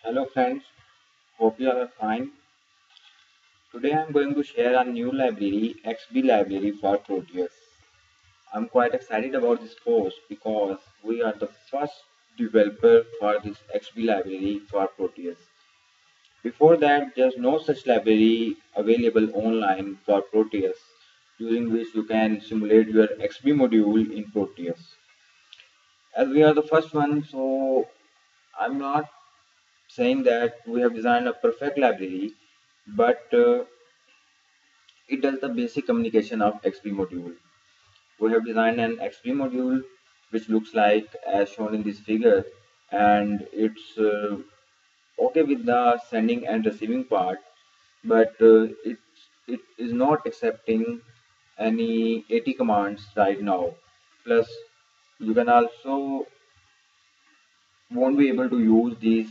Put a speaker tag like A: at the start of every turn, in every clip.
A: Hello friends, hope you are fine. Today I am going to share a new library, XBee library for Proteus. I'm quite excited about this post because we are the first developer for this XBee library for Proteus. Before that, there's no such library available online for Proteus, using which you can simulate your XBee module in Proteus. As we are the first one, so I'm not saying that we have designed a perfect library, but it does the basic communication of XBee module. We have designed an XBee module which looks like as shown in this figure, and it's okay with the sending and receiving part, but it is not accepting any AT commands right now. Plus, you can also won't be able to use these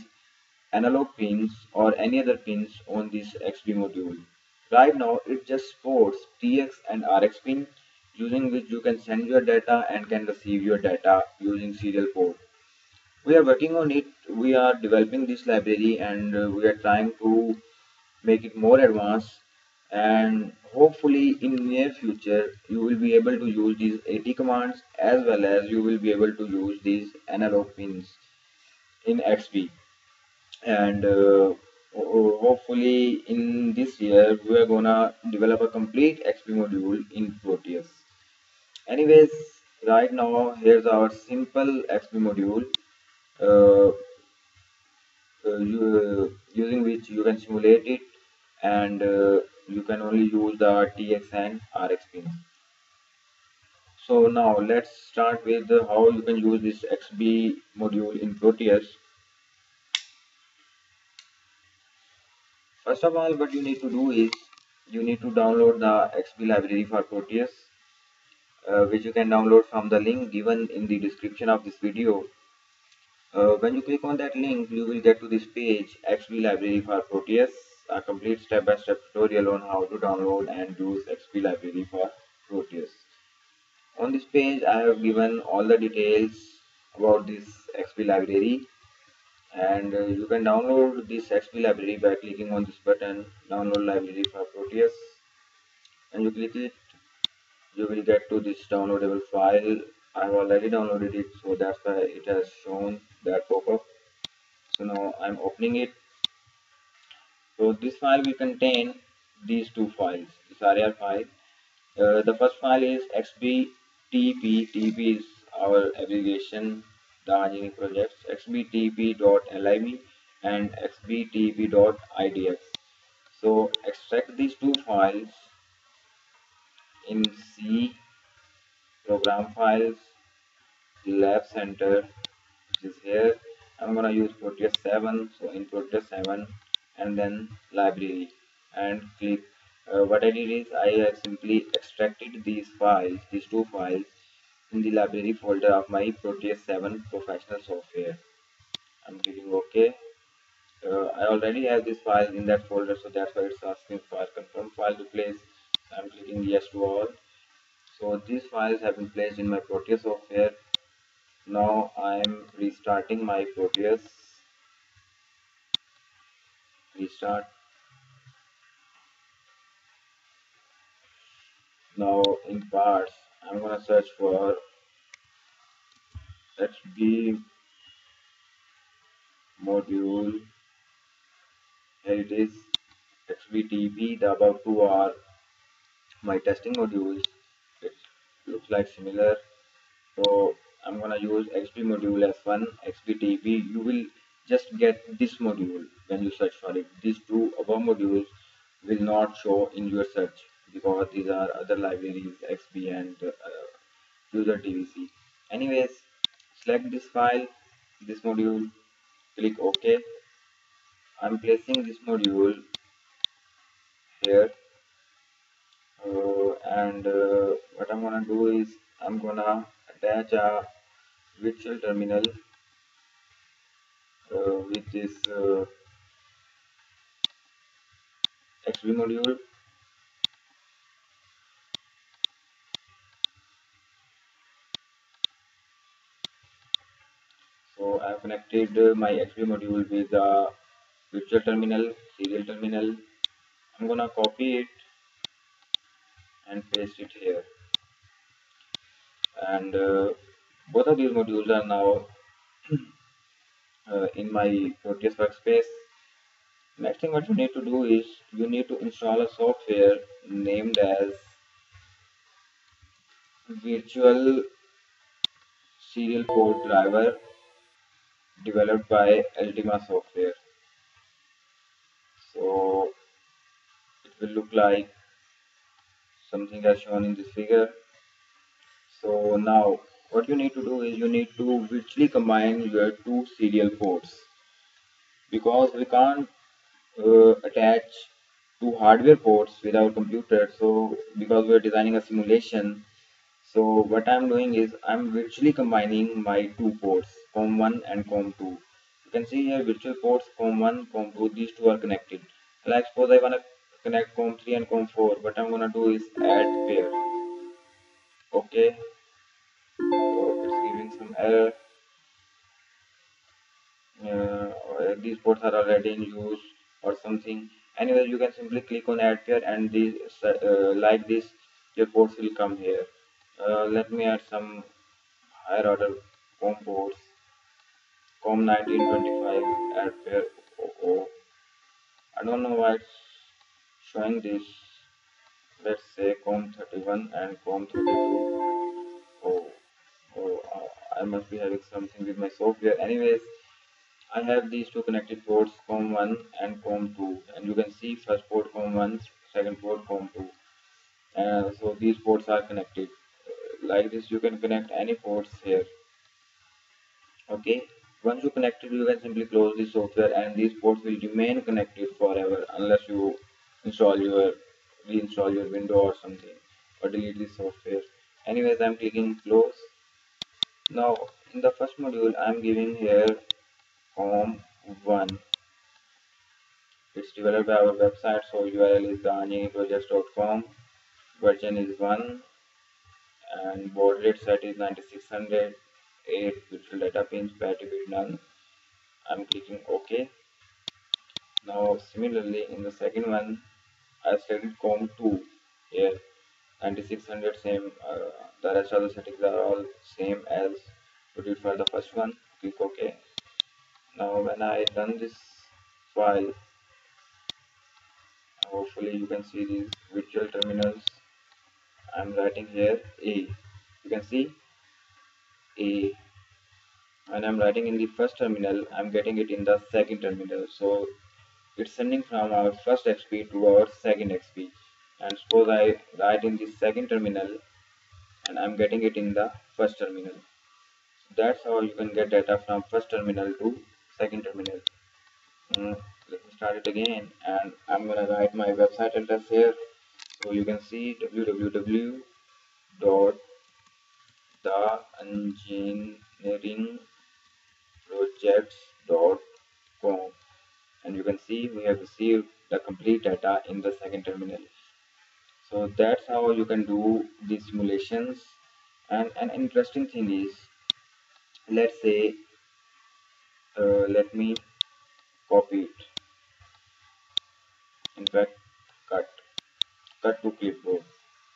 A: analog pins or any other pins on this XP module. Right now it just supports TX and RX pin, using which you can send your data and can receive your data using serial port. We are working on it, we are developing this library, and we are trying to make it more advanced, and hopefully in near future you will be able to use these AT commands as well as you will be able to use these analog pins in XP. And hopefully in this year we are gonna develop a complete XP module in Proteus. Anyways, right now here's our simple XP module, uh, using which you can simulate it, and you can only use the TX and RX pins. So now let's start with how you can use this XB module in Proteus. First of all, what you need to do is you need to download the XP library for Proteus, which you can download from the link given in the description of this video. When you click on that link, you will get to this page, XP library for Proteus, a complete step-by-step tutorial on how to download and use XP library for Proteus. On this page, I have given all the details about this XP library, and you can download this XP library by clicking on this button, download library for Proteus, and you click it, you will get to this downloadable file. I have already downloaded it, so that's why it has shown that pop-up. So now I'm opening it. So this file will contain these two files, this RAR file. The first file is XBTP. TP is our abbreviation, the engineering projects, xbtp.lib and xbtp.idx. So extract these two files in C, program files, lab center, which is here. I'm gonna use Proteus 7, so in Proteus 7 and then library, and click. What I did is I have simply extracted these files, these two files, in the library folder of my Proteus 7 professional software. I'm clicking OK. I already have this file in that folder, so that's why it's asking for confirm file replace. So I'm clicking yes to all. So these files have been placed in my Proteus software. Now I'm restarting my Proteus. Restart. Now in parts, I'm gonna search for XB module. Here it is, XBTP. The above two are my testing modules. It looks like similar. So I'm gonna use XP module as one, XBTP. You will just get this module when you search for it. These two above modules will not show in your search because these are other libraries, XP and user TVC. Anyways, select this file, this module, click OK. I'm placing this module here, and what I'm gonna do is I'm gonna attach a virtual terminal with this XP module. So I've connected my XP module with the virtual terminal, serial terminal. I'm gonna copy it and paste it here, and both of these modules are now in my Proteus workspace. Next thing what you need to do is you need to install a software named as virtual serial port driver, developed by Ultima software. So it will look like something as shown in this figure. So now what you need to do is you need to virtually combine your two serial ports, because we can't attach two hardware ports with our computer. So because we're designing a simulation, so what I'm doing is I'm virtually combining my two ports, COM1 and COM2. You can see here virtual ports COM1, COM2, these two are connected. Like suppose I want to connect COM3 and COM4, what I'm going to do is add pair. Okay, so it's giving some error. These ports are already in use or something. Anyway, you can simply click on add pair, and these like this your ports will come here. Let me add some higher order COM ports. COM 1925 add pair. I don't know why it's showing this. Let's say COM 31 and COM 32. I must be having something with my software. Anyways, I have these two connected ports, COM1 and COM2, and you can see first port COM1, second port COM2. So these ports are connected. Like this, you can connect any ports here. Okay. Once you connected, you can simply close the software, and these ports will remain connected forever unless you reinstall your window or something, or delete the software. Anyways, I'm clicking close. Now in the first module, I'm giving here COM1. It's developed by our website, so URL is theenggprojects.com. Version is 1, and baud rate set is 9600. 8 virtual data pins, battery bit none. I'm clicking OK. Now similarly in the second one, I selected COM2 here, 9600 same. The rest of the settings are all same as we did for the first one. Click OK. Now when I run this file, hopefully you can see these virtual terminals. I'm writing here A. You can see A. When I'm writing in the first terminal, I'm getting it in the second terminal. So it's sending from our first XBee to our second XBee. And suppose I write in the second terminal, and I'm getting it in the first terminal. That's how you can get data from first terminal to second terminal. Let me start it again, and I'm gonna write my website address here. So you can see www.theenggprojects.com, and you can see we have received the complete data in the second terminal. So that's how you can do these simulations. And an interesting thing is, let's say let me copy it, in fact cut to clipboard,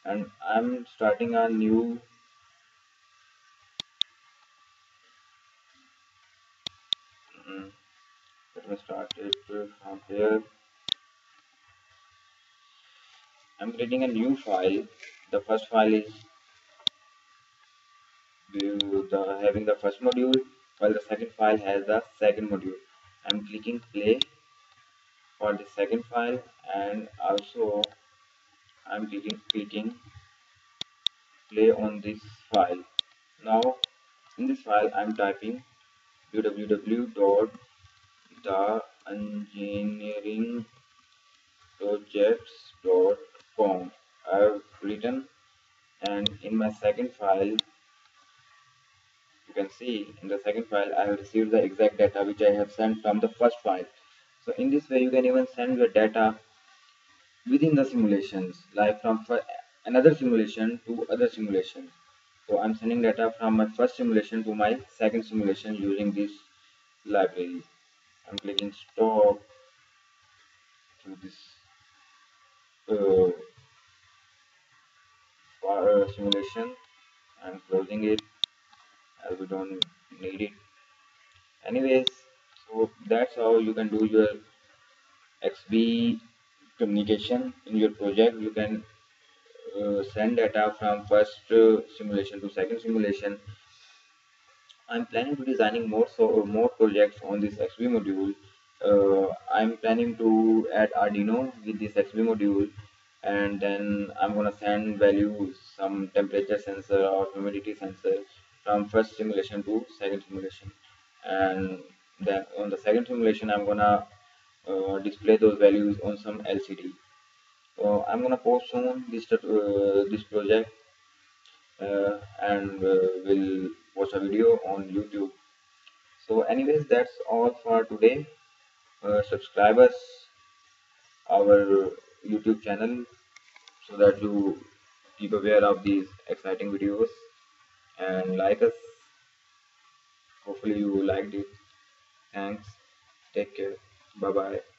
A: and I'm starting a new let me start it from here. I'm creating a new file. The first file is having the first module, while the second file has the second module. I'm clicking play for the second file, and also I'm clicking play on this file. Now in this file I'm typing www.theenggprojects.com. I've written, and in my second file, you can see in the second file I have received the exact data which I have sent from the first file. So in this way you can even send your data within the simulations, like from another simulation to other simulation. So I'm sending data from my first simulation to my second simulation using this library. I'm clicking stop, to this uh, simulation. I'm closing it as we don't need it anyways. So that's how you can do your XBee communication in your project. You can send data from first simulation to second simulation. I'm planning to designing more projects on this XBee module. I'm planning to add Arduino with this XBee module, and then I'm gonna send values, some temperature sensor or humidity sensor from first simulation to second simulation, and then on the second simulation I'm gonna display those values on some LCD. I'm gonna post soon this project, and we'll watch a video on YouTube. So anyways, that's all for today. Subscribe us our YouTube channel so that you keep aware of these exciting videos, and like us. Hopefully you liked it. Thanks. Take care. Bye bye.